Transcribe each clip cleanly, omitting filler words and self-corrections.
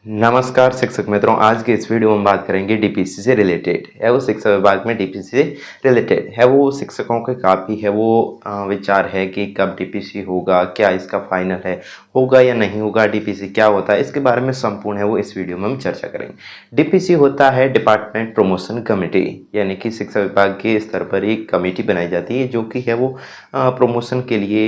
नमस्कार शिक्षक मित्रों, आज के इस वीडियो में हम बात करेंगे डीपीसी से रिलेटेड है। वो शिक्षा विभाग में डीपीसी से रिलेटेड है। वो शिक्षकों के काफ़ी है वो विचार है कि कब डीपीसी होगा, क्या इसका फाइनल है, होगा या नहीं होगा, डीपीसी क्या होता है, इसके बारे में संपूर्ण है वो इस वीडियो में हम चर्चा करेंगे। डीपीसी होता है डिपार्टमेंट प्रमोशन कमेटी, यानी कि शिक्षा विभाग के स्तर पर एक कमेटी बनाई जाती है जो कि है वो प्रमोशन के लिए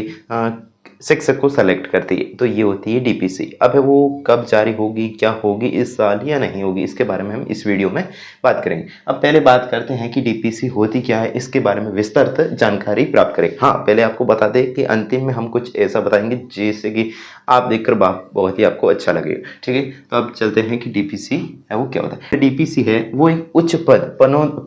शिक्षक को सेलेक्ट करती है। तो ये होती है डीपीसी। अब है वो कब जारी होगी, क्या होगी इस साल या नहीं होगी, इसके बारे में हम इस वीडियो में बात करेंगे। अब पहले बात करते हैं कि डीपीसी होती क्या है, इसके बारे में विस्तृत जानकारी प्राप्त करें। हाँ, पहले आपको बता दें कि अंतिम में हम कुछ ऐसा बताएंगे जिससे कि आप देखकर बहुत ही आपको अच्छा लगेगा। ठीक है, तो अब चलते हैं कि डीपीसी है वो क्या होता है। डीपीसी है वो एक उच्च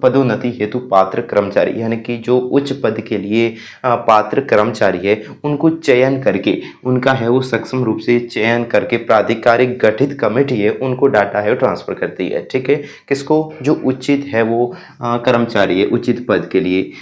पदोन्नति हेतु पात्र कर्मचारी, यानी कि जो उच्च पद के लिए पात्र कर्मचारी है उनको चयन करके, उनका है वो सक्षम रूप से चयन करके प्राधिकारिक गठित कमेटी है उनको डाटा है ट्रांसफर करती है। ठीक है, किसको, जो उचित है वो कर्मचारी है उचित पद के लिए,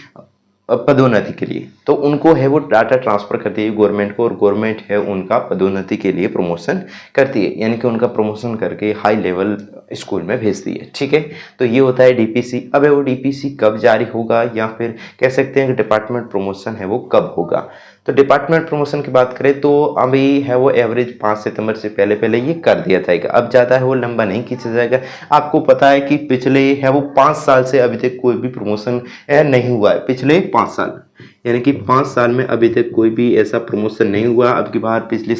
पदोन्नति के लिए, तो उनको है वो डाटा ट्रांसफर करती है गवर्नमेंट को, और गवर्नमेंट है उनका पदोन्नति के लिए प्रमोशन करती है, यानी कि उनका प्रमोशन करके हाई लेवल स्कूल में भेजती है। ठीक है, तो ये होता है डीपीसी। अब है वो डीपीसी कब जारी होगा, या फिर कह सकते हैं कि डिपार्टमेंट प्रमोशन है वो कब होगा। तो डिपार्टमेंट प्रमोशन की बात करें तो अभी है वो एवरेज 5 सितंबर से पहले पहले ये कर दिया जाएगा। अब ज़्यादा है वो लंबा नहीं खींचा जाएगा। आपको पता है कि पिछले है वो 5 साल से अभी तक कोई भी प्रमोशन नहीं हुआ है। पिछले 5 साल, यानी कि 5 साल में अभी तक कोई भी ऐसा प्रमोशन नहीं हुआ। अब की बार पिछली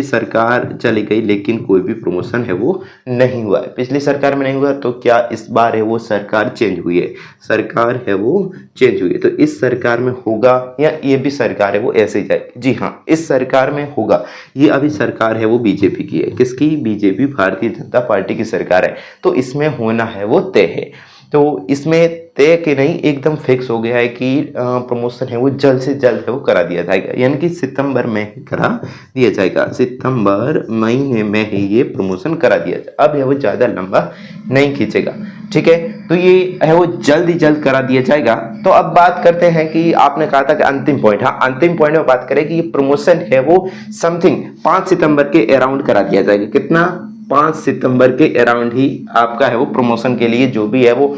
सरकार चली गई, लेकिन कोई भी प्रमोशन है वो नहीं हुआ है। पिछली सरकार में नहीं हुआ तो क्या इस बार है वो सरकार चेंज हुई है, सरकार है वो चेंज हुई है, तो इस सरकार में होगा या ये भी सरकार है वो ऐसे ही जाएगी। जी हाँ, इस सरकार में होगा। ये अभी सरकार है वो बीजेपी की है। किसकी? बीजेपी, भारतीय जनता पार्टी की सरकार है, तो इसमें होना है वो तय है। तो इसमें तय कि नहीं, एकदम फिक्स हो गया है कि प्रमोशन है वो जल्द से जल्द है वो करा दिया जाएगा, यानी कि सितंबर में ही करा दिया जाएगा। सितंबर महीने में ही ये प्रमोशन करा दिया जाएगा। अब है वो ज़्यादा लंबा नहीं खींचेगा। ठीक है, तो ये है वो जल्द ही जल्द करा दिया जाएगा। तो अब बात करते हैं कि आपने कहा था कि अंतिम पॉइंट, हाँ अंतिम पॉइंट में बात करें कि ये प्रमोशन है वो समथिंग 5 सितंबर के अराउंड करा दिया जाएगा। कितना? 5 सितंबर के अराउंड ही आपका है वो प्रमोशन के लिए जो भी है वो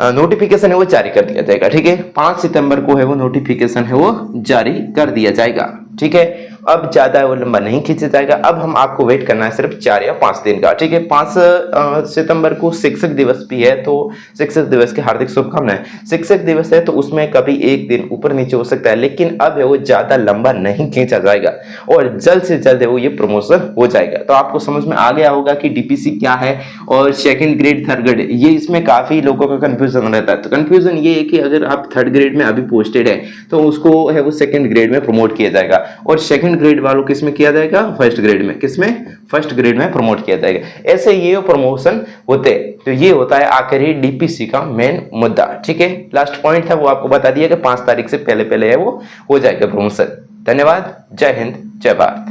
नोटिफिकेशन है वो जारी कर दिया जाएगा। ठीक है, 5 सितंबर को है वो नोटिफिकेशन है वो जारी कर दिया जाएगा। ठीक है, अब ज्यादा वो लंबा नहीं खींचा जाएगा। अब हम आपको वेट करना है सिर्फ 4 या 5 दिन का। ठीक है, 5 सितंबर को शिक्षक दिवस भी है, तो शिक्षक दिवस की हार्दिक शुभकामनाएं। शिक्षक दिवस है तो उसमें कभी एक दिन ऊपर नीचे हो सकता है, लेकिन अब है वो ज्यादा लंबा नहीं खींचा जाएगा और जल्द से जल्द है वो ये प्रमोशन हो जाएगा। तो आपको समझ में आ गया होगा कि डीपीसी क्या है और सेकंड ग्रेड, थर्ड ग्रेड, ये इसमें काफी लोगों का कंफ्यूजन रहता है। तो कंफ्यूजन ये है कि अगर आप थर्ड ग्रेड में अभी पोस्टेड है तो उसको है वो सेकंड ग्रेड में प्रमोट किया जाएगा, और सेकंड ग्रेड वालों किस में किया जाएगा? फर्स्ट ग्रेड में। किसमें? फर्स्ट ग्रेड में प्रमोट किया जाएगा। ऐसे ये प्रमोशन होते हैं। तो ये होता है आखिर ही डीपीसी का मेन मुद्दा। ठीक है, लास्ट पॉइंट था वो आपको बता दिया कि 5 तारीख से पहले पहले है वो हो जाएगा प्रमोशन। धन्यवाद, जय हिंद, जय भारत।